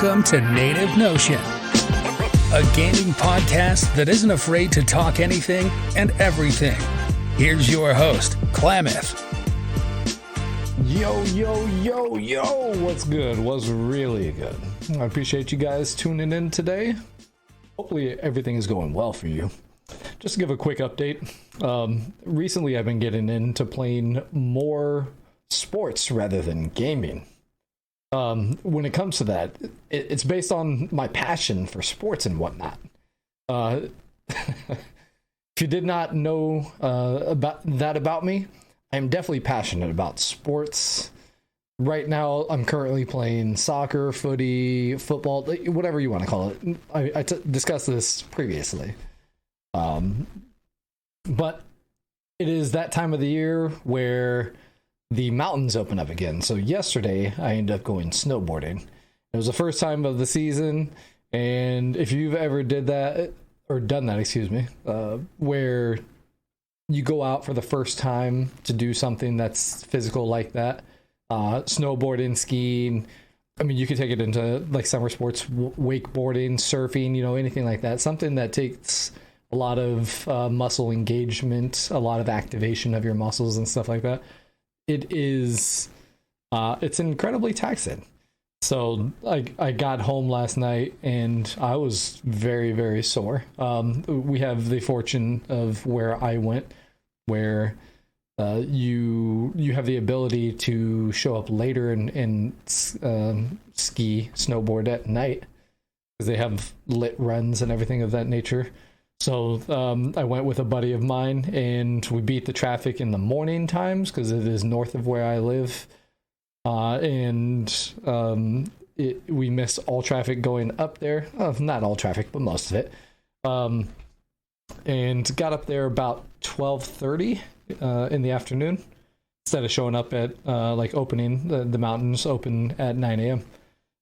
Welcome to Native Notion, a gaming podcast that isn't afraid to talk anything and everything. Here's your host, Klamath. Yo, what's good? What's really good? I appreciate you guys tuning in today. Hopefully everything is going well for you. Just to give a quick update, recently I've been getting into playing more sports rather than gaming. When it comes to that, it's based on my passion for sports and whatnot. If you did not know about me, I'm definitely passionate about sports. Right now, I'm currently playing soccer, footy, football, whatever you want to call it. I discussed this previously. But it is that time of the year where the mountains open up again. So yesterday, I ended up going snowboarding. It was the first time of the season, and if you've ever done that, where you go out for the first time to do something that's physical like that, snowboarding, skiing. I mean, you could take it into like summer sports, wakeboarding, surfing, anything like that. Something that takes a lot of muscle engagement, a lot of activation of your muscles and stuff like that. It's incredibly taxing. So I got home last night and I was very, very sore. We have the fortune of where I went, where you have the ability to show up later and snowboard at night, because they have lit runs and everything of that nature. So I went with a buddy of mine, and we beat the traffic in the morning times because it is north of where I live. We missed all traffic going up there. Not all traffic, but most of it. And got up there about 12:30 in the afternoon, instead of showing up at opening. The mountains open at 9 a.m.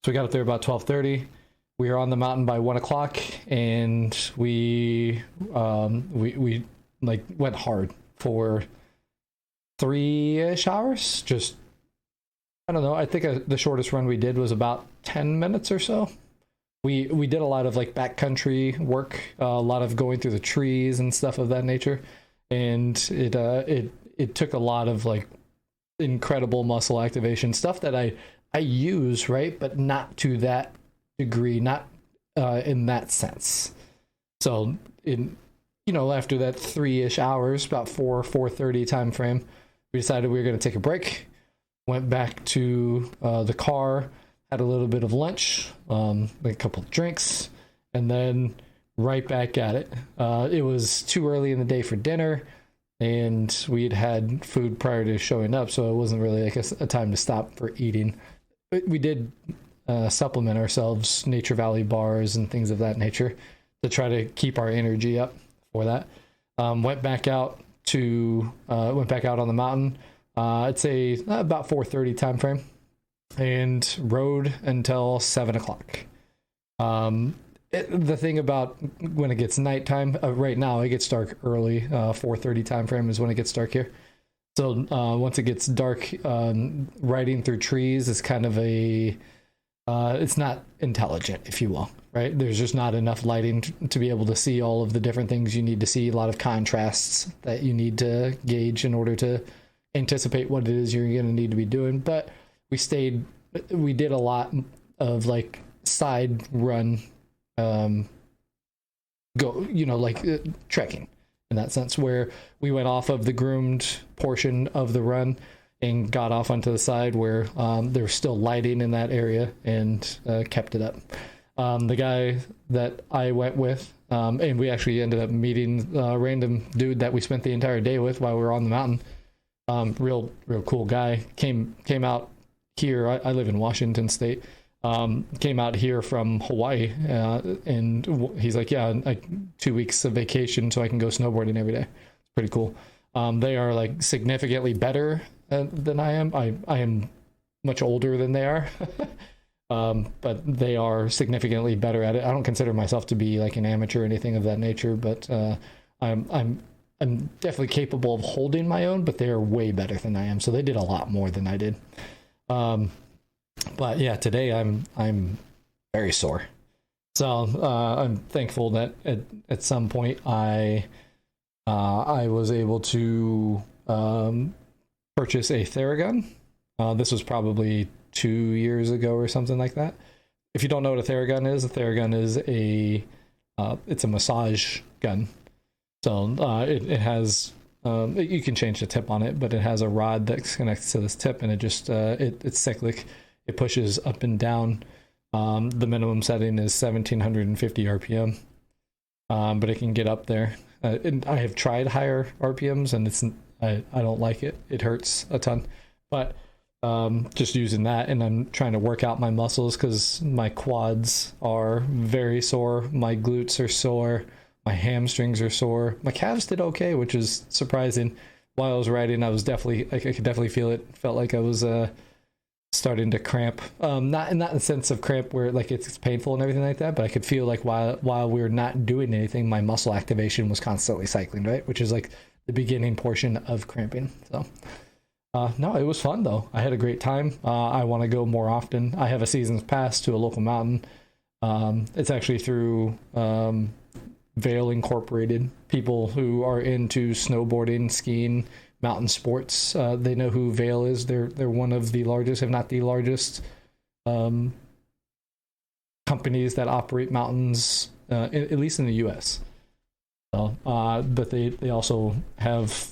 So we got up there about 12:30. We were on the mountain by 1 o'clock, and we went hard for 3-ish hours. Just, I don't know. I think the shortest run we did was about 10 minutes or so. We did a lot of backcountry work, a lot of going through the trees and stuff of that nature, and it took a lot of incredible muscle activation stuff that I use, right, but not to that degree, not in that sense. So after that 3-ish hours, about 4:30 time frame, we decided we were going to take a break. Went back to the car, had a little bit of lunch, a couple of drinks, and then right back at it. It was too early in the day for dinner, and we had food prior to showing up, so it wasn't really a time to stop for eating. But we did supplement ourselves, Nature Valley bars and things of that nature, to try to keep our energy up for that. Went back out on the mountain. I'd say about 4:30 time frame, and rode until 7 o'clock. The thing about when it gets nighttime, right now it gets dark early. 4:30 time frame is when it gets dark here. So once it gets dark, riding through trees is kind of it's not intelligent, if you will, right? There's just not enough lighting to be able to see all of the different things you need to see, a lot of contrasts that you need to gauge in order to anticipate what it is you're going to need to be doing. But we did a lot of side run, trekking in that sense, where we went off of the groomed portion of the run and got off onto the side where there was still lighting in that area, and kept it up. The guy that I went with, and we actually ended up meeting a random dude that we spent the entire day with while we were on the mountain. Real cool guy. Came out here. I live in Washington State. Came out here from Hawaii, and he's like, yeah, 2 weeks of vacation so I can go snowboarding every day. It's pretty cool. They are significantly better than I am. I am much older than they are, but they are significantly better at it. I don't consider myself to be an amateur or anything of that nature, but I'm definitely capable of holding my own, but they are way better than I am. So they did a lot more than I did. But yeah, today I'm very sore. So I'm thankful that at some point I was able to purchase a Theragun. This was probably 2 years ago or something like that. If you don't know what a Theragun is it's a massage gun. So it has you can change the tip on it, but it has a rod that connects to this tip, and it just it's cyclic. It pushes up and down. The minimum setting is 1750 RPM, but it can get up there. And I have tried higher RPMs, and I don't like it. It hurts a ton. But just using that, and I'm trying to work out my muscles because my quads are very sore. My glutes are sore. My hamstrings are sore. My calves did okay, which is surprising. While I was riding, I could definitely feel it. Felt like I was starting to cramp. Not in the sense of cramp where like it's painful and everything like that, but I could feel like while we were not doing anything, my muscle activation was constantly cycling, right? Which is like the beginning portion of cramping. So no, it was fun though. I had a great time. I want to go more often. I have a season's pass to a local mountain. It's actually through Vail Incorporated. People who are into snowboarding, skiing, mountain sports, they know who Vail is. They're one of the largest, if not the largest, companies that operate mountains, at least in the U.S. So, but they also have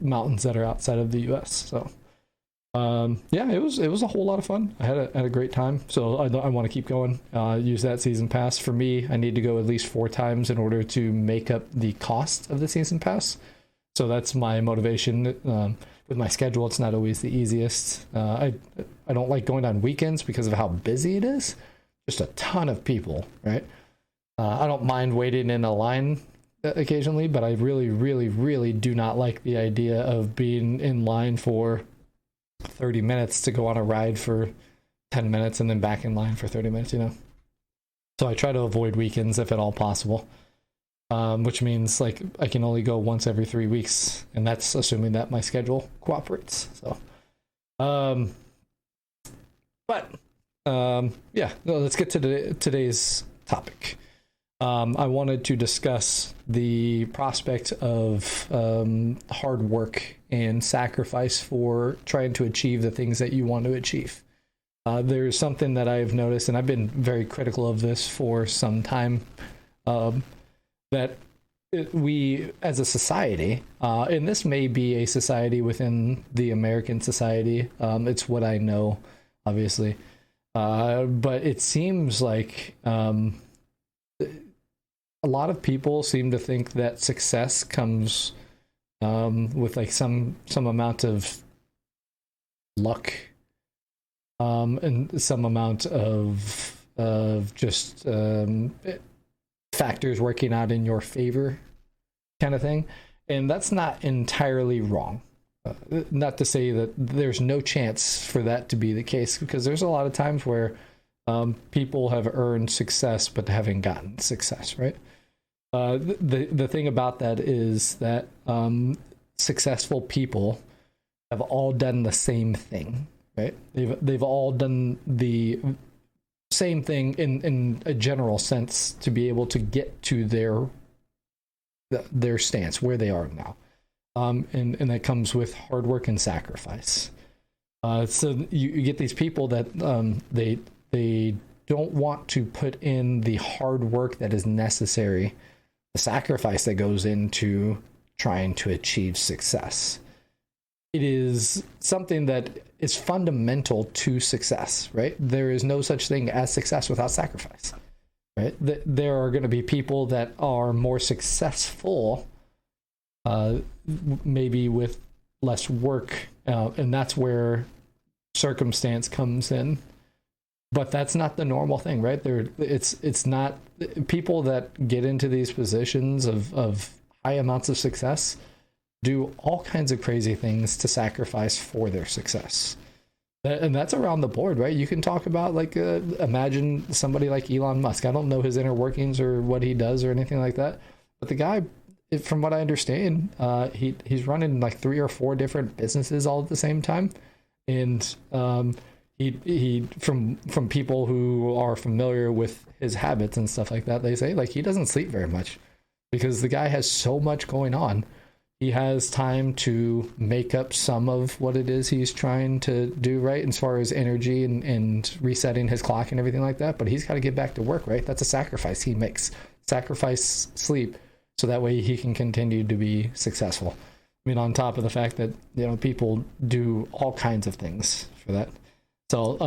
mountains that are outside of the U.S. So, yeah, it was a whole lot of fun. I had a great time. So I want to keep going. Use that season pass. For me, I need to go at least 4 times in order to make up the cost of the season pass. So that's my motivation. With my schedule, it's not always the easiest. I don't like going on weekends because of how busy it is. Just a ton of people, right? I don't mind waiting in a line occasionally, but I really, really, really do not like the idea of being in line for 30 minutes to go on a ride for 10 minutes and then back in line for 30 minutes, So I try to avoid weekends if at all possible. Which means like I can only go once every 3 weeks, and that's assuming that my schedule cooperates. So, yeah, let's get to today's topic. I wanted to discuss the prospect of hard work and sacrifice for trying to achieve the things that you want to achieve. There's something that I've noticed, and I've been very critical of this for some time, that we as a society, and this may be a society within the American society, it's what I know, obviously, but it seems like a lot of people seem to think that success comes with like some amount of luck, and some amount of just factors working out in your favor kind of thing. And that's not entirely wrong. Not to say that there's no chance for that to be the case, because there's a lot of times where people have earned success but haven't gotten success, right? The thing about that is that successful people have all done the same thing, right? They've all done the same thing in a general sense to be able to get to their stance where they are now, and that comes with hard work and sacrifice. So you get these people that they don't want to put in the hard work that is necessary, the sacrifice that goes into trying to achieve success. It is something that is fundamental to success, right? There is no such thing as success without sacrifice, right? There are going to be people that are more successful, maybe with less work, and that's where circumstance comes in. But that's not the normal thing, right? It's not people that get into these positions of high amounts of success do all kinds of crazy things to sacrifice for their success. And that's around the board, right? You can talk about like, imagine somebody like Elon Musk. I don't know his inner workings or what he does or anything like that. But the guy, from what I understand, he's running like 3 or 4 different businesses all at the same time. And he from people who are familiar with his habits and stuff like that, they say like he doesn't sleep very much because the guy has so much going on. He has time to make up some of what it is he's trying to do, right, as far as energy and resetting his clock and everything like that. But he's got to get back to work, right? That's a sacrifice he makes. Sacrifice sleep so that way he can continue to be successful. I mean, on top of the fact that, you know, people do all kinds of things for that. So,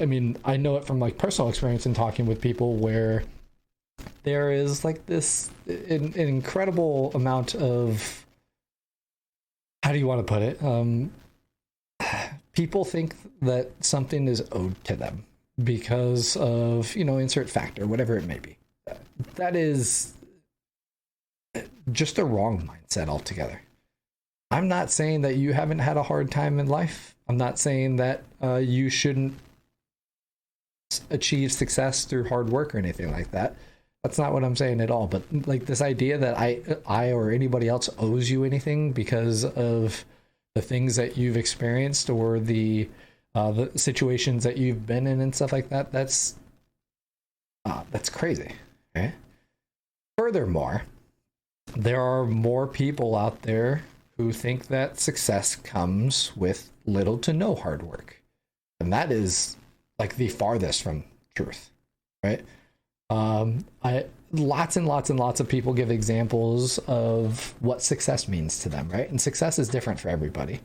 I mean, I know it from like personal experience in talking with people where there is like this an incredible amount of, how do you want to put it? People think that something is owed to them because of, you know, insert factor, whatever it may be. That is just a wrong mindset altogether. I'm not saying that you haven't had a hard time in life. I'm not saying that you shouldn't achieve success through hard work or anything like that. That's not what I'm saying at all. But like this idea that I or anybody else owes you anything because of the things that you've experienced or the situations that you've been in and stuff like that, that's crazy. Okay. Furthermore, there are more people out there who think that success comes with little to no hard work. And that is like the farthest from truth, right? Lots and lots and lots of people give examples of what success means to them, right? And success is different for everybody.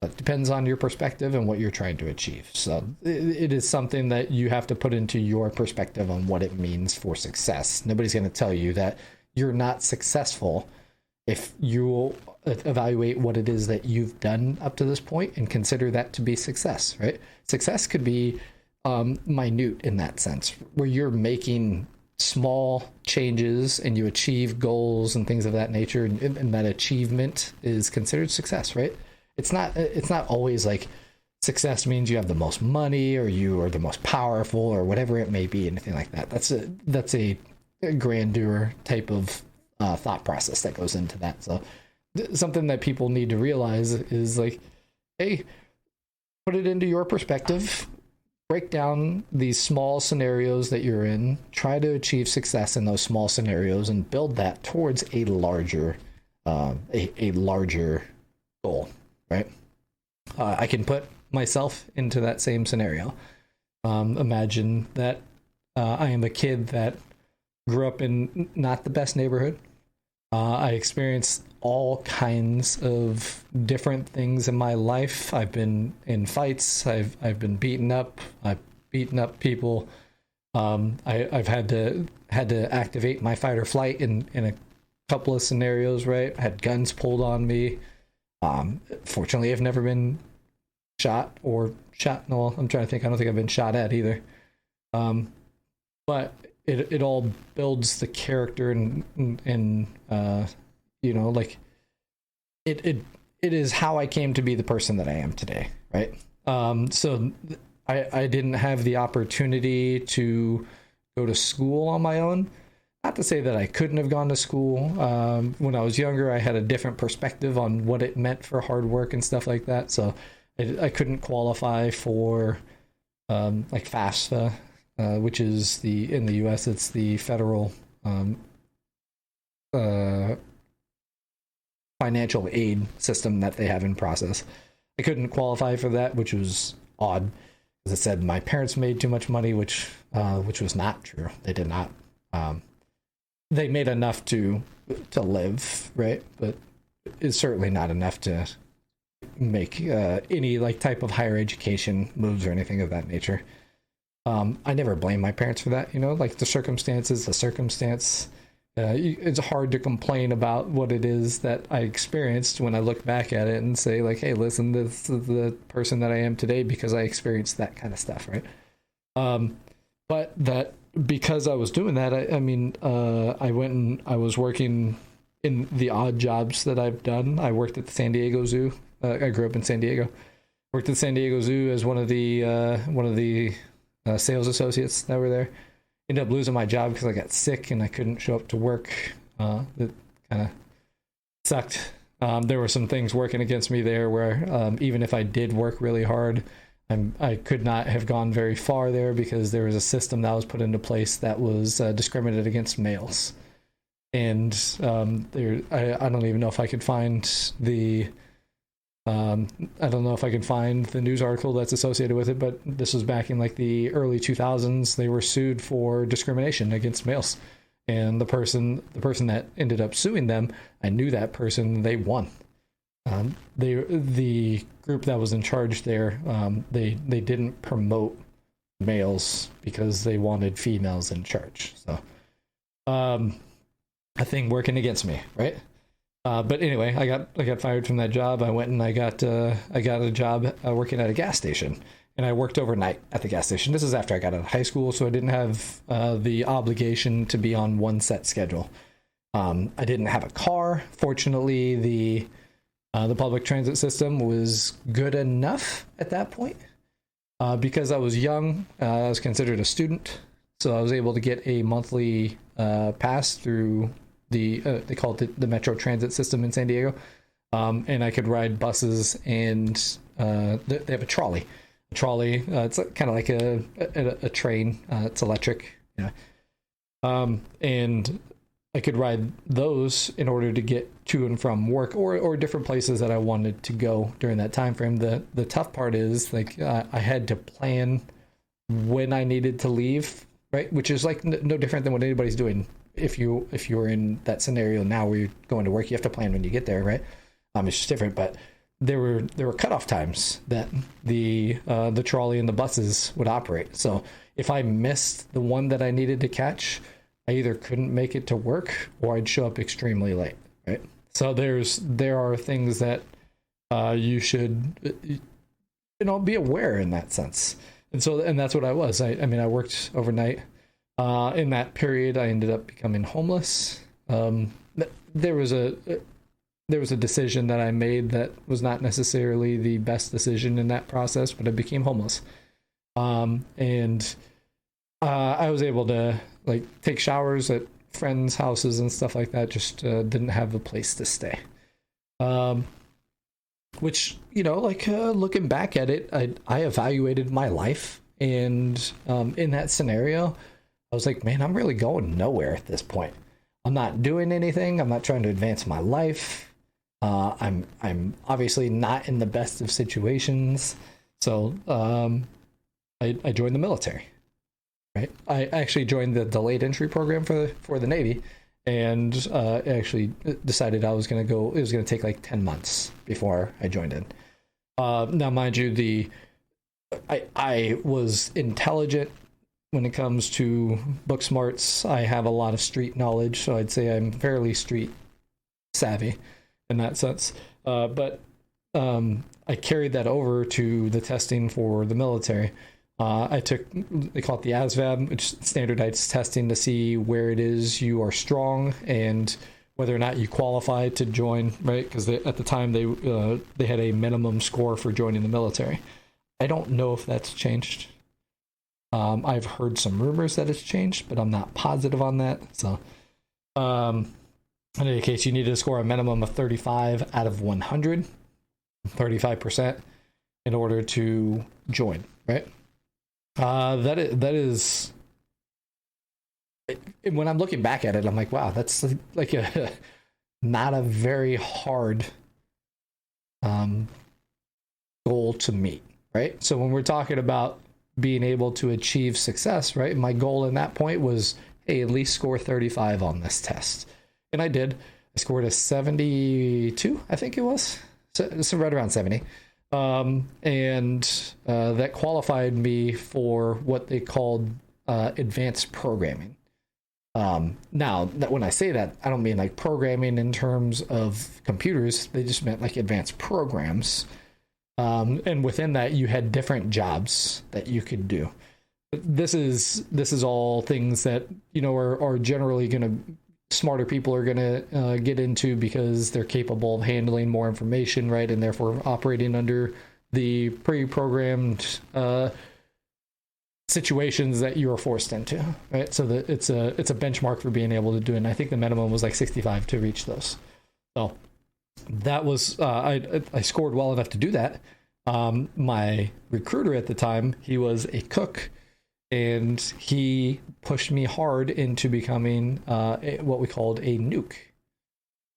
It depends on your perspective and what you're trying to achieve. So it is something that you have to put into your perspective on what it means for success. Nobody's going to tell you that you're not successful if you evaluate what it is that you've done up to this point and consider that to be success, right? Success could be minute in that sense, where you're making small changes and you achieve goals and things of that nature, and that achievement is considered success, right? It's not always like success means you have the most money or you are the most powerful or whatever it may be, anything like that. That's a grandeur type of thought process that goes into that. So something that people need to realize is like, hey, put it into your perspective, break down these small scenarios that you're in, try to achieve success in those small scenarios and build that towards a larger larger goal, right? I can put myself into that same scenario. Imagine that I am a kid that grew up in not the best neighborhood. I experienced all kinds of different things in my life. I've been in fights. I've been beaten up. I've beaten up people. I've had to activate my fight or flight in a couple of scenarios. Right, I had guns pulled on me. Fortunately, I've never been shot. No, I'm trying to think. I don't think I've been shot at either. But it all builds the character and you know, like it is how I came to be the person that I am today, right? So I didn't have the opportunity to go to school on my own. Not to say that I couldn't have gone to school. When I was younger, I had a different perspective on what it meant for hard work and stuff like that. So I couldn't qualify for like FAFSA, which is in the US, it's the federal financial aid system that they have in process. I couldn't qualify for that, which was odd, because it said my parents made too much money, which was not true. They did not. They made enough to live, right? But it's certainly not enough to make any like type of higher education moves or anything of that nature. I never blame my parents for that, you know, like the circumstance. It's hard to complain about what it is that I experienced when I look back at it and say like, hey, listen, this is the person that I am today because I experienced that kind of stuff, right? But that because I was doing that, I went and I was working in the odd jobs that I've done. I worked at the San Diego Zoo. I grew up in San Diego. Worked at the San Diego Zoo as one of the sales associates that were there. Ended up losing my job because I got sick and I couldn't show up to work. It kind of sucked. There were some things working against me there where even if I did work really hard, I could not have gone very far there because there was a system that was put into place that was discriminated against males. And I don't even know if I could find the I don't know if I can find the news article that's associated with it, but this was back in like the early 2000s. They were sued for discrimination against males, and the person that ended up suing them, I knew that person. They won. The group that was in charge there, they didn't promote males because they wanted females in charge. So, a thing working against me, right? But anyway, I got fired from that job. I went and I got a job working at a gas station, and I worked overnight at the gas station. This is after I got out of high school, so I didn't have the obligation to be on one set schedule. I didn't have a car. Fortunately, the public transit system was good enough at that point because I was young. I was considered a student, so I was able to get a monthly pass through they call it the Metro Transit system in San Diego, and I could ride buses, and they have a trolley. It's kind of like a train. It's electric, and I could ride those in order to get to and from work or different places that I wanted to go during that time frame. The tough part is like I had to plan when I needed to leave, right? Which is like no different than what anybody's doing. If you're in that scenario now where you're going to work, you have to plan when you get there, right? It's just different, but there were cutoff times that the trolley and the buses would operate. So if I missed the one that I needed to catch, I either couldn't make it to work or I'd show up extremely late, right? So there are things that you should be aware in that sense. And that's what I was. I worked overnight. In that period, I ended up becoming homeless. There was a decision that I made that was not necessarily the best decision in that process, but I became homeless. And I was able to like take showers at friends' houses and stuff like that. Just didn't have a place to stay. Which looking back at it, I evaluated my life, and in that scenario, I was like, man, I'm really going nowhere at this point. I'm not doing anything. I'm not trying to advance my life. I'm obviously not in the best of situations. So I joined the military. Right. I actually joined the delayed entry program for the Navy, and actually decided I was going to go. It was going to take like 10 months before I joined in. Now, mind you, I was intelligent. When it comes to book smarts, I have a lot of street knowledge, so I'd say I'm fairly street savvy in that sense. But I carried that over to the testing for the military. I took, they call it the ASVAB, which is standardized testing to see where it is you are strong and whether or not you qualify to join, right? Because at the time they had a minimum score for joining the military. I don't know if that's changed. I've heard some rumors that it's changed, but I'm not positive on that. So, in any case, you need to score a minimum of 35 out of 100, 35%, in order to join, right? That is, when I'm looking back at it, I'm like, wow, that's like not a very hard goal to meet, right? So when we're talking about being able to achieve success, right? My goal in that point was, hey, at least score 35 on this test. And I did. I scored a 72, I think it was. So right around 70. And that qualified me for what they called advanced programming. Now, when I say that, I don't mean like programming in terms of computers. They just meant like advanced programs. And within that, you had different jobs that you could do. This is all things that are generally going to smarter people are going to get into because they're capable of handling more information, right, and therefore operating under the pre-programmed situations that you are forced into, right? So that it's a benchmark for being able to do it. And I think the minimum was like 65 to reach those. So that was I scored well enough to do that. My recruiter at the time, he was a cook, and he pushed me hard into becoming what we called a nuke.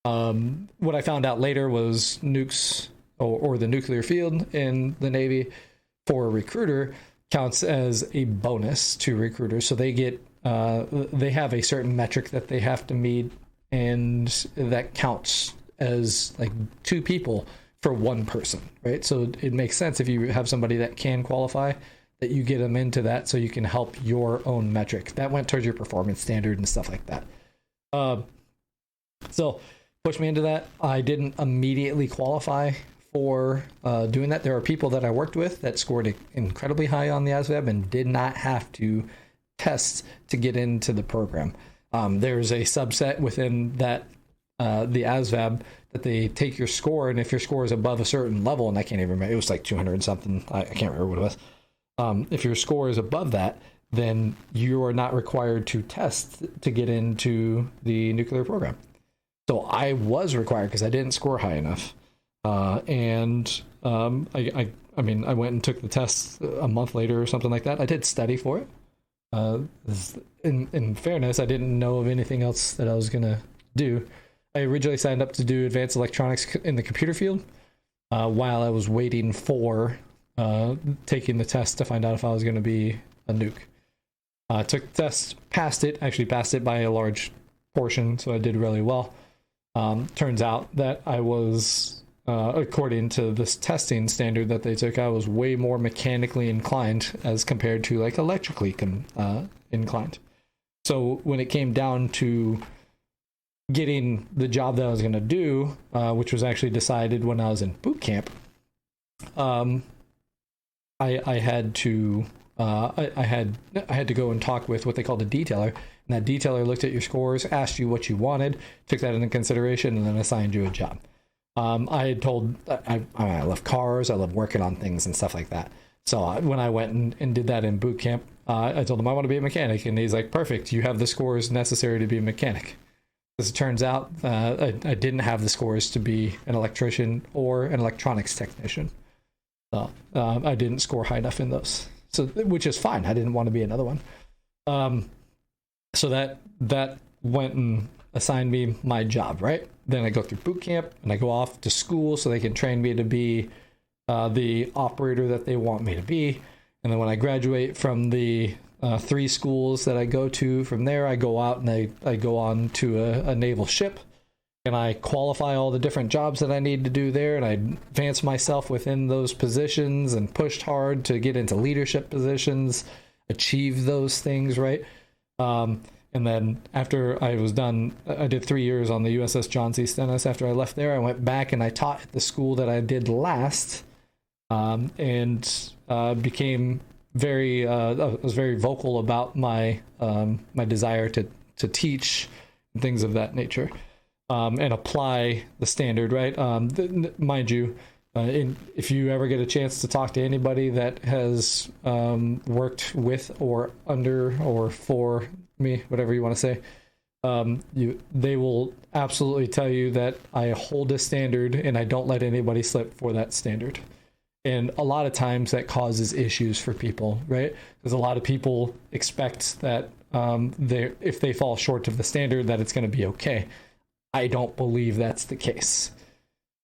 What I found out later was nukes or the nuclear field in the Navy for a recruiter counts as a bonus to recruiters. So they get they have a certain metric that they have to meet, and that counts as like 2 people for 1 person, right? So it makes sense if you have somebody that can qualify, that you get them into that so you can help your own metric. That went towards your performance standard and stuff like that. So push me into that. I didn't immediately qualify for doing that. There are people that I worked with that scored incredibly high on the ASVAB and did not have to test to get into the program. There's a subset within that the ASVAB that they take your score, and if your score is above a certain level, and I can't even remember, it was like 200 and something, I can't remember what it was. If your score is above that, then you are not required to test to get into the nuclear program. So I was required because I didn't score high enough. I mean, I went and took the test a month later or something like that. I did study for it. In fairness, I didn't know of anything else that I was going to do. I originally signed up to do advanced electronics in the computer field while I was waiting for taking the test to find out if I was going to be a nuke. Took the test, passed it by a large portion, so I did really well. Turns out that I was, according to this testing standard that they took, I was way more mechanically inclined as compared to like electrically inclined. So when it came down to getting the job that I was going to do, which was actually decided when I was in boot camp, I had to go and talk with what they called a detailer, and that detailer looked at your scores, asked you what you wanted, took that into consideration, and then assigned you a job. I had told I love cars, I love working on things and stuff like that. So when I went and did that in boot camp, I told him I want to be a mechanic, and he's like, perfect, you have the scores necessary to be a mechanic. As it turns out, I didn't have the scores to be an electrician or an electronics technician. So I didn't score high enough in those. So, which is fine. I didn't want to be another one. So that went and assigned me my job, right? Then I go through boot camp and I go off to school so they can train me to be the operator that they want me to be. And then when I graduate from the 3 schools that I go to, from there I go out and I go on to a naval ship, and I qualify all the different jobs that I need to do there, and I advance myself within those positions and pushed hard to get into leadership positions, achieve those things, right? And then after I was done, I did 3 years on the USS John C. Stennis. After I left there, I went back and I taught at the school that I did last, and became I was very vocal about my my desire to teach and things of that nature, and apply the standard, right? Mind you, if you ever get a chance to talk to anybody that has worked with or under or for me, whatever you want to say, they will absolutely tell you that I hold a standard and I don't let anybody slip for that standard. And a lot of times that causes issues for people, right? Because a lot of people expect that if they fall short of the standard, that it's going to be okay. I don't believe that's the case.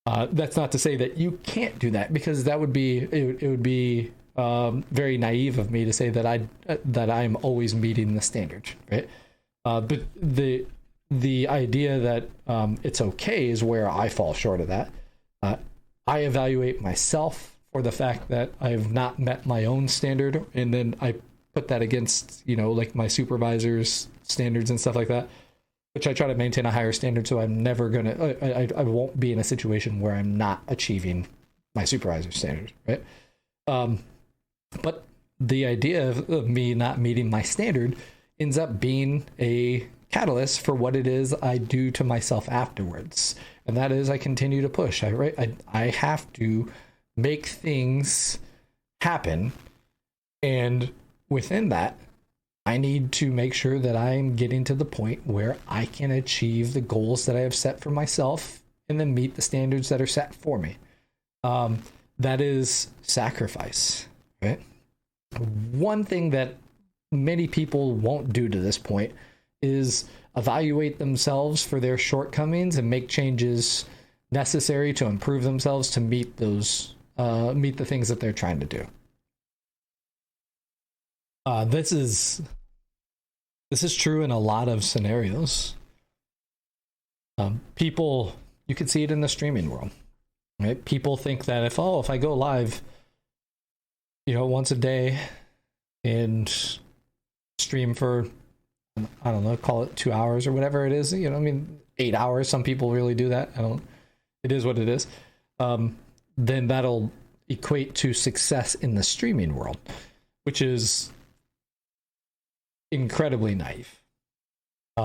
That's not to say that you can't do that, because that would be it would be very naive of me to say that I'm always meeting the standard, right? But the idea that it's okay is where I fall short of that. I evaluate myself for the fact that I have not met my own standard, and then I put that against, like my supervisor's standards and stuff like that, which I try to maintain a higher standard. So I'm never I won't be in a situation where I'm not achieving my supervisor's standards, right? But the idea of me not meeting my standard ends up being a catalyst for what it is I do to myself afterwards. And that is I continue to push. I have to make things happen. And within that, I need to make sure that I'm getting to the point where I can achieve the goals that I have set for myself and then meet the standards that are set for me. that is sacrifice, right? One thing that many people won't do to this point is evaluate themselves for their shortcomings and make changes necessary to improve themselves to meet the things that they're trying to do. This is true in a lot of scenarios. People, you can see it in the streaming world, right? People think that if I go live, once a day and stream for, I don't know, call it 2 hours or whatever it is, 8 hours. Some people really do that. It is what it is. Then that'll equate to success in the streaming world, which is incredibly naive.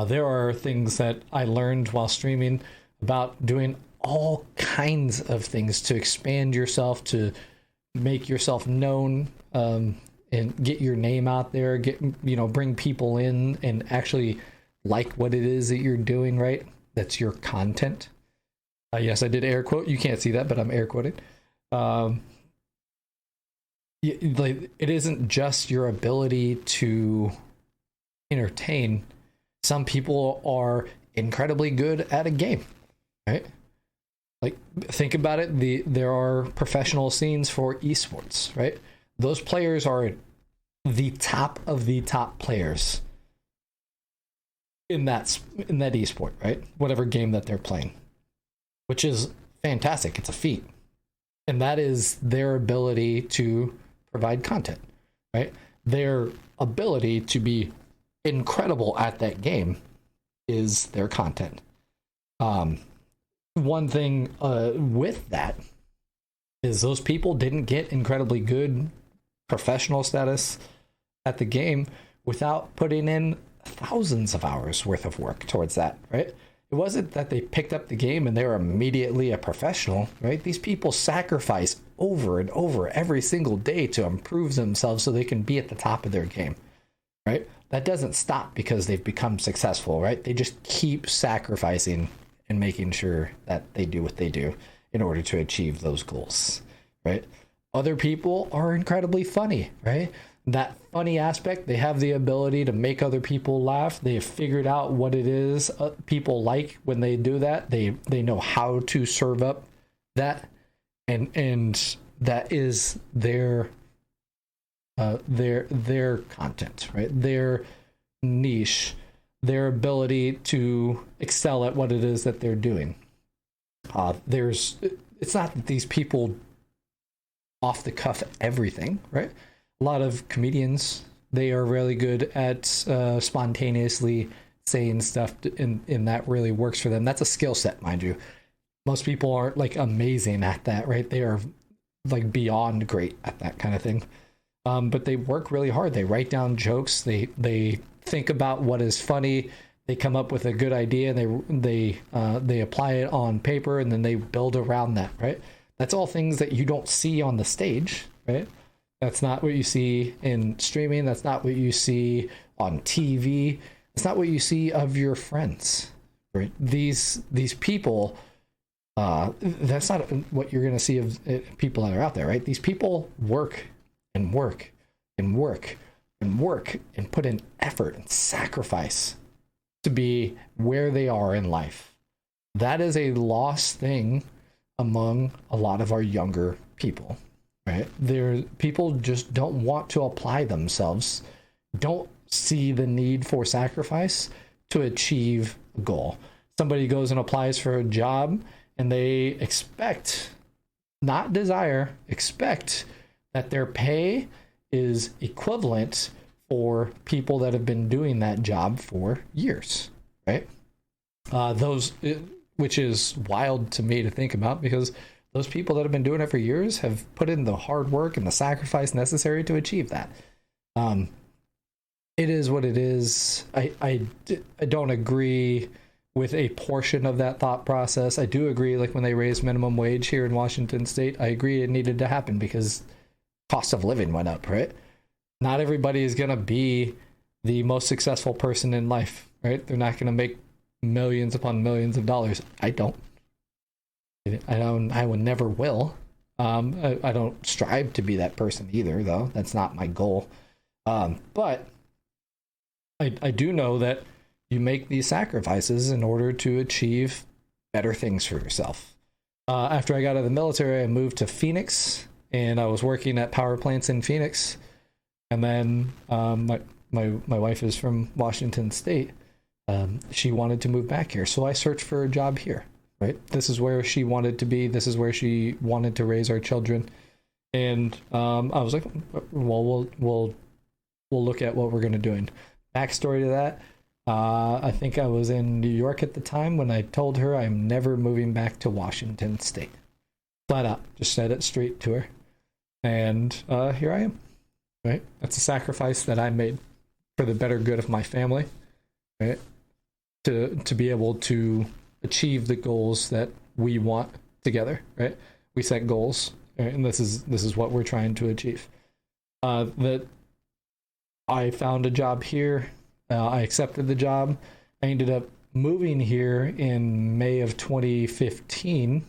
There are things that I learned while streaming about doing all kinds of things to expand yourself, to make yourself known, and get your name out there, bring people in and actually like what it is that you're doing, right? That's your content. Yes, I did air quote. You can't see that, but I'm air quoting. It isn't just your ability to entertain. Some people are incredibly good at a game, right? Like, think about it. There are professional scenes for esports, right? Those players are the top of the top players in that esport, right? Whatever game that they're playing, which is fantastic. It's a feat. And that is their ability to provide content, right? Their ability to be incredible at that game is their content. One thing with that is those people didn't get incredibly good professional status at the game without putting in thousands of hours worth of work towards that, right? It wasn't that they picked up the game and they were immediately a professional, right? These people sacrifice over and over every single day to improve themselves so they can be at the top of their game, right? That doesn't stop because they've become successful, right? They just keep sacrificing and making sure that they do what they do in order to achieve those goals, right? Other people are incredibly funny, right? That funny aspect, they have the ability to make other people laugh. They have figured out what it is people like when they do that. They know how to serve up that, and that is their content, right? Their niche, their ability to excel at what it is that they're doing. It's not that these people off the cuff everything, right? A lot of comedians, they are really good at spontaneously saying stuff, and that really works for them. That's a skill set, mind you. Most people aren't like amazing at that, right? They are like beyond great at that kind of thing. But they work really hard. They write down jokes. They think about what is funny. They come up with a good idea. And they apply it on paper, and then they build around that, right? That's all things that you don't see on the stage, right? That's not what you see in streaming. That's not what you see on TV. It's not what you see of your friends, right? These people, that's not what you're going to see of people that are out there, right? These people work and work and work and work and put in effort and sacrifice to be where they are in life. That is a lost thing among a lot of our younger people, right? People just don't want to apply themselves, don't see the need for sacrifice to achieve a goal. Somebody goes and applies for a job and they expect, not desire, expect that their pay is equivalent for people that have been doing that job for years, right? Which is wild to me to think about, because those people that have been doing it for years have put in the hard work and the sacrifice necessary to achieve that. It is what it is. I don't agree with a portion of that thought process. I do agree, like when they raised minimum wage here in Washington State, I agree it needed to happen because cost of living went up, right? Not everybody is going to be the most successful person in life, right? They're not going to make millions upon millions of dollars. I will never will, I don't strive to be that person either, though. That's not my goal. But I do know that you make these sacrifices in order to achieve better things for yourself. After I got out of the military, I moved to Phoenix, and I was working at power plants in Phoenix. And then my wife is from Washington State. She wanted to move back here, so I searched for a job here. Right, this is where she wanted to be. This is where she wanted to raise our children, and I was like, well, we'll look at what we're going to do. And backstory to that, I think I was in New York at the time when I told her I'm never moving back to Washington State. Flat out, just said it straight to her, and here I am. Right, that's a sacrifice that I made for the better good of my family. Right, to be able to achieve the goals that we want together. Right, we set goals, right? And this is what we're trying to achieve. That I found a job here. I accepted the job. I ended up moving here in May of 2015,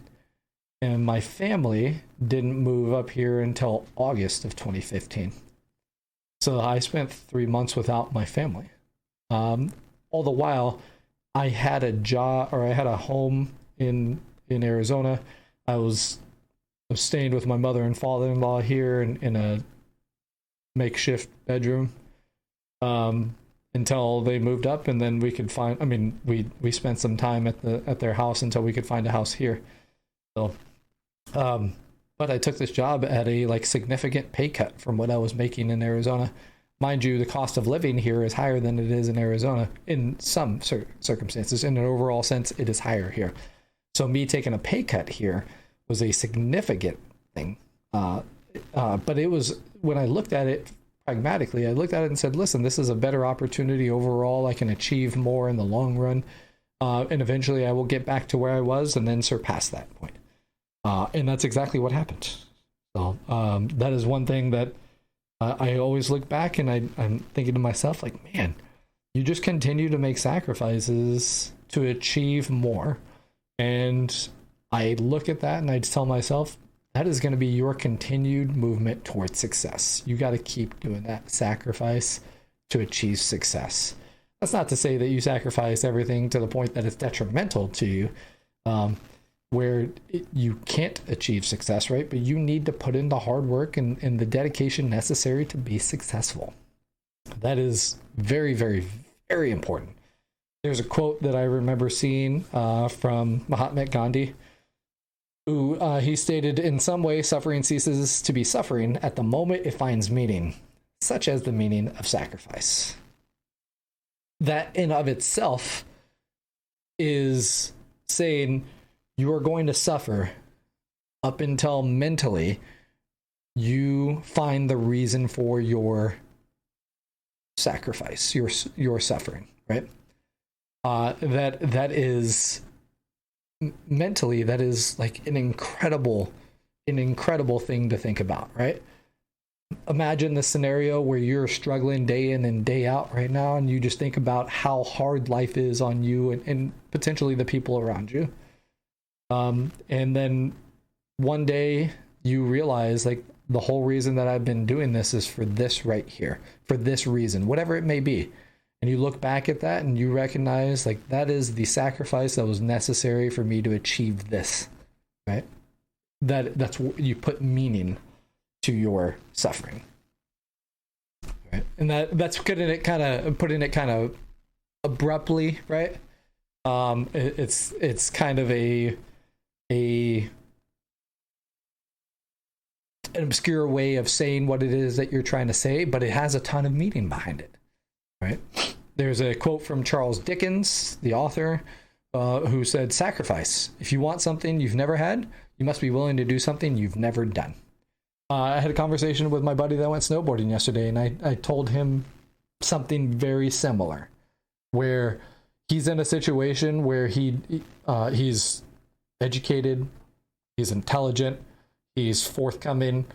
and my family didn't move up here until August of 2015. So I spent 3 months without my family. All the while, I had a job, or I had a home in Arizona. I was staying with my mother and father-in-law here in a makeshift bedroom until they moved up, and then we could find. I mean, we spent some time at their house until we could find a house here. So, but I took this job at a significant pay cut from what I was making in Arizona. Mind you, the cost of living here is higher than it is in Arizona in some circumstances. In an overall sense, it is higher here. So me taking a pay cut here was a significant thing. But it was, when I looked at it pragmatically, I looked at it and said, listen, this is a better opportunity overall. I can achieve more in the long run. And eventually I will get back to where I was and then surpass that point. And that's exactly what happened. So that is one thing that I always look back and I'm thinking to myself, man, you just continue to make sacrifices to achieve more. And I look at that and I just tell myself, that is going to be your continued movement towards success. You got to keep doing that sacrifice to achieve success. That's not to say that you sacrifice everything to the point that it's detrimental to you, where you can't achieve success, right? But you need to put in the hard work and the dedication necessary to be successful. That is very, very, very important. There's a quote that I remember seeing from Mahatma Gandhi, who he stated, in some way, suffering ceases to be suffering at the moment it finds meaning, such as the meaning of sacrifice. That in of itself is saying, you are going to suffer up until mentally you find the reason for your sacrifice, your suffering, right? That is mentally, that is an incredible thing to think about, right? Imagine the scenario where you're struggling day in and day out right now, and you just think about how hard life is on you and potentially the people around you. And then one day you realize the whole reason that I've been doing this is for this right here, for this reason, whatever it may be. And you look back at that and you recognize that is the sacrifice that was necessary for me to achieve this, right? That's what you put meaning to your suffering, right? And that's putting it kind of abruptly, right? It's kind of an obscure way of saying what it is that you're trying to say, but it has a ton of meaning behind it, right? There's a quote from Charles Dickens, the author, who said, sacrifice. If you want something you've never had, you must be willing to do something you've never done. I had a conversation with my buddy that went snowboarding yesterday, and I told him something very similar, where he's in a situation where he's educated, he's intelligent, he's forthcoming,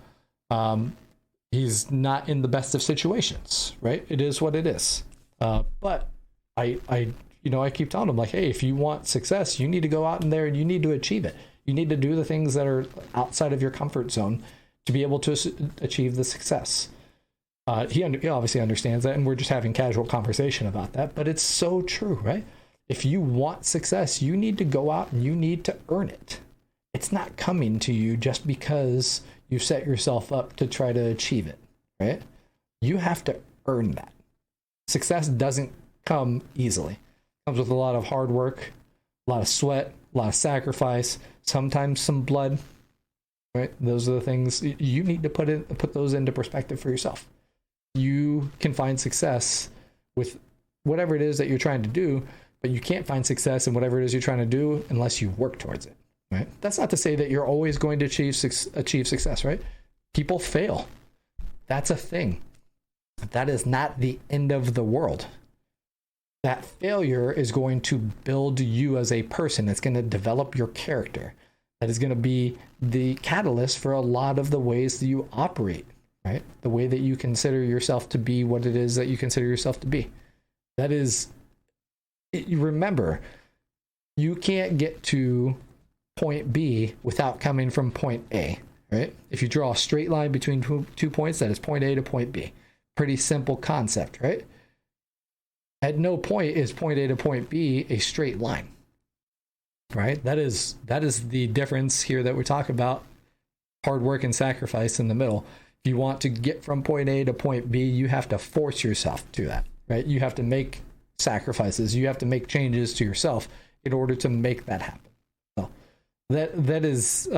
he's not in the best of situations, right? It is what it is. But I keep telling him, hey, if you want success, you need to go out in there and you need to achieve it. You need to do the things that are outside of your comfort zone to be able to achieve the success. He obviously understands that, and we're just having casual conversation about that, but it's so true, right? If you want success, you need to go out and you need to earn it. It's not coming to you just because you set yourself up to try to achieve it, right? You have to earn that. Success doesn't come easily. It comes with a lot of hard work, a lot of sweat, a lot of sacrifice, sometimes some blood, right? Those are the things you need to put those into perspective for yourself. You can find success with whatever it is that you're trying to do, but you can't find success in whatever it is you're trying to do unless you work towards it, right? That's not to say that you're always going to achieve success, right? People fail. That's a thing. That is not the end of the world. That failure is going to build you as a person. It's going to develop your character. That is going to be the catalyst for a lot of the ways that you operate, right? The way that you consider yourself to be what it is that you consider yourself to be. That is, remember, you can't get to point B without coming from point A, right? If you draw a straight line between 2 points, that is point A to point B. Pretty simple concept, right? At no point is point A to point B a straight line, right? That is the difference here that we're talking about. Hard work and sacrifice in the middle. If you want to get from point A to point B, you have to force yourself to that, right? You have to make sacrifices. You have to make changes to yourself in order to make that happen. So that is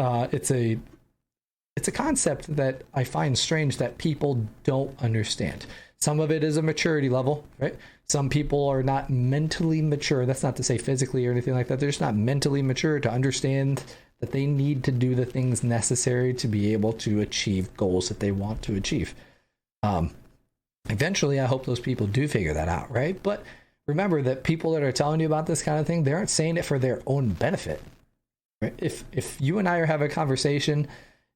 it's a concept that I find strange that people don't understand. Some of it is a maturity level, right? Some people are not mentally mature. That's not to say physically or anything like that. They're just not mentally mature to understand that they need to do the things necessary to be able to achieve goals that they want to achieve. Eventually, I hope those people do figure that out, right? But remember that people that are telling you about this kind of thing, they aren't saying it for their own benefit, right? If you and I are having a conversation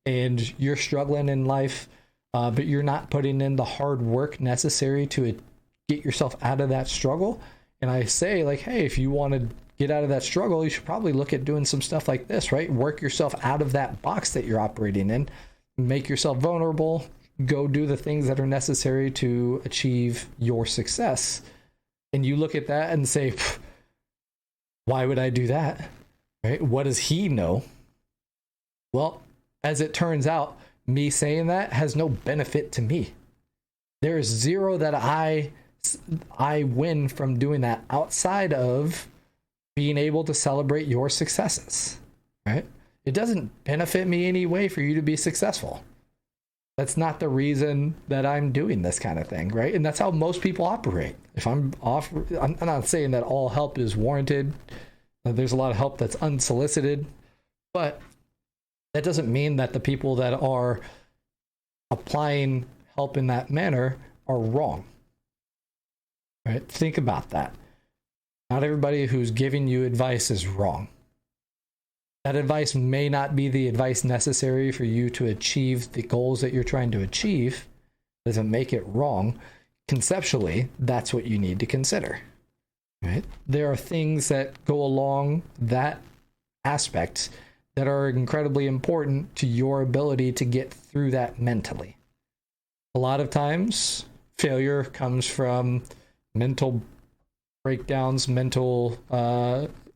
and you're struggling in life, but you're not putting in the hard work necessary to get yourself out of that struggle, and I say like, hey, if you want to get out of that struggle, you should probably look at doing some stuff like this, right? Work yourself out of that box that you're operating in, make yourself vulnerable, go do the things that are necessary to achieve your success. And you look at that and say, why would I do that? Right? What does he know? Well, as it turns out, me saying that has no benefit to me. There is zero that I win from doing that outside of being able to celebrate your successes, right? It doesn't benefit me any way for you to be successful. That's not the reason that I'm doing this kind of thing, right? And that's how most people operate. If I'm not saying that all help is warranted. There's a lot of help that's unsolicited, but that doesn't mean that the people that are applying help in that manner are wrong, right? Think about that. Not everybody who's giving you advice is wrong. That advice may not be the advice necessary for you to achieve the goals that you're trying to achieve. Doesn't make it wrong. Conceptually, that's what you need to consider, right? There are things that go along that aspect that are incredibly important to your ability to get through that mentally. A lot of times, failure comes from mental breakdowns, mental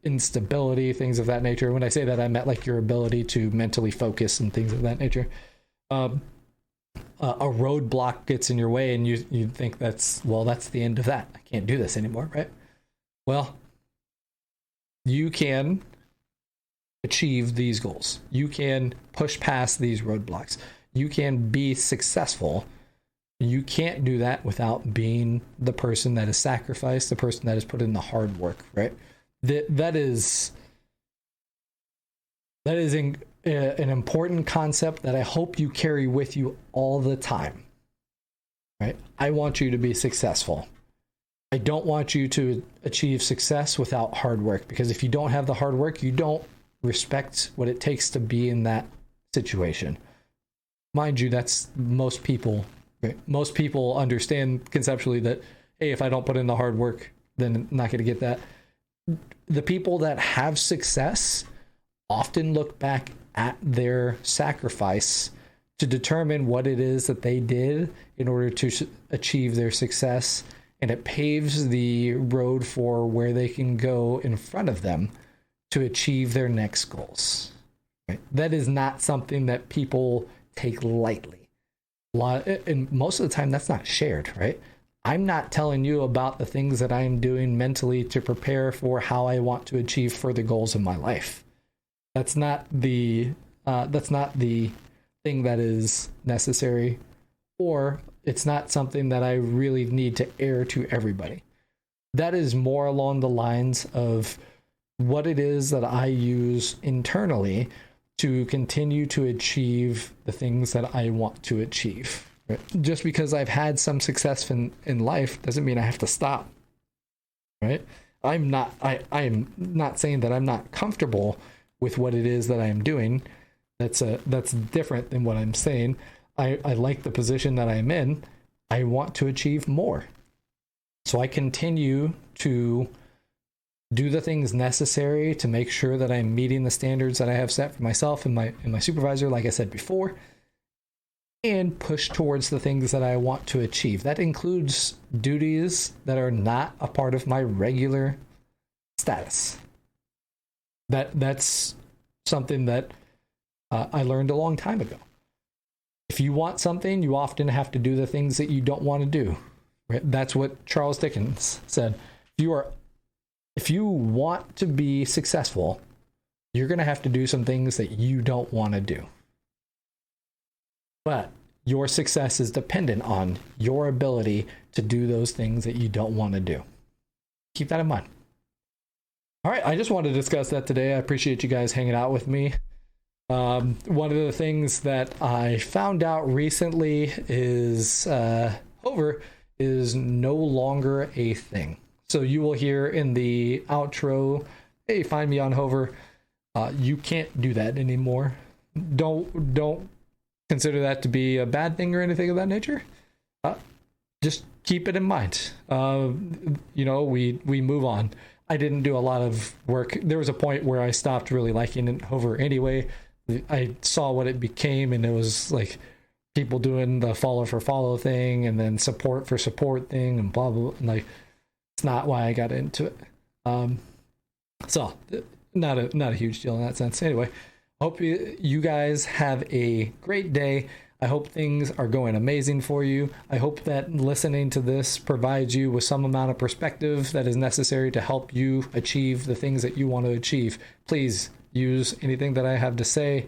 instability, things of that nature. When I say that, I meant like your ability to mentally focus and things of that nature. A roadblock gets in your way and you think that's the end of that. I can't do this anymore, right? Well, you can achieve these goals. You can push past these roadblocks. You can be successful. You can't do that without being the person that is sacrificed, the person that has put in the hard work, right? That is an important concept that I hope you carry with you all the time, right? I want you to be successful. I don't want you to achieve success without hard work, because if you don't have the hard work, you don't respect what it takes to be in that situation. Mind you, that's most people. Right? Most people understand conceptually that, hey, if I don't put in the hard work, then I'm not going to get that. The people that have success often look back at their sacrifice to determine what it is that they did in order to achieve their success, and it paves the road for where they can go in front of them to achieve their next goals. Right? That is not something that people take lightly. And most of the time, that's not shared, right? I'm not telling you about the things that I'm doing mentally to prepare for how I want to achieve further goals in my life. That's not the thing that is necessary, or it's not something that I really need to air to everybody. That is more along the lines of what it is that I use internally to continue to achieve the things that I want to achieve. Right? Just because I've had some success in life doesn't mean I have to stop. Right? I am not saying that I'm not comfortable with what it is that I am doing. That's different than what I'm saying. I like the position that I'm in. I want to achieve more. So I continue to do the things necessary to make sure that I'm meeting the standards that I have set for myself and my supervisor, like I said before, and push towards the things that I want to achieve. That includes duties that are not a part of my regular status. That's something that I learned a long time ago. If you want something, you often have to do the things that you don't want to do. Right? That's what Charles Dickens said. If you want to be successful, you're going to have to do some things that you don't want to do. But your success is dependent on your ability to do those things that you don't want to do. Keep that in mind. All right, I just wanted to discuss that today. I appreciate you guys hanging out with me. One of the things that I found out recently is Hover is no longer a thing. So you will hear in the outro, hey, find me on Hover. You can't do that anymore. Don't consider that to be a bad thing or anything of that nature. Just keep it in mind. We move on. I didn't do a lot of work. There was a point where I stopped really liking Hover anyway. I saw what it became, and it was like people doing the follow for follow thing and then support for support thing and blah, blah, blah. And like, it's not why I got into it. So not a huge deal in that sense. Anyway, hope you guys have a great day. I hope things are going amazing for you. I hope that listening to this provides you with some amount of perspective that is necessary to help you achieve the things that you want to achieve. Please use anything that I have to say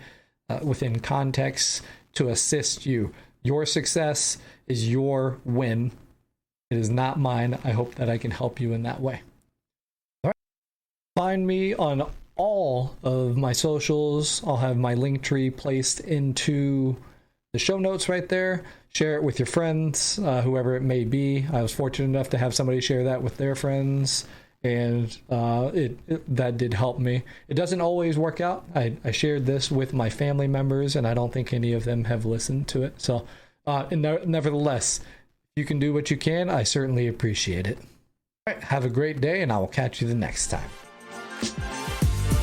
within context to assist you. Your success is your win. It is not mine. I hope that I can help you in that way. All right. Find me on all of my socials. I'll have my link tree placed into the show notes right there. Share it with your friends, whoever it may be. I was fortunate enough to have somebody share that with their friends, and that did help me. It doesn't always work out. I shared this with my family members, and I don't think any of them have listened to it. So, nevertheless, if you can do what you can, I certainly appreciate it. All right, have a great day, and I will catch you the next time.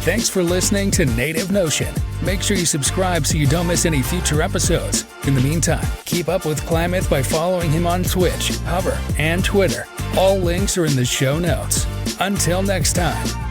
Thanks for listening to Native Notion. Make sure you subscribe so you don't miss any future episodes. In the meantime, keep up with Klamath by following him on Twitch, Hover, and Twitter. All links are in the show notes. Until next time.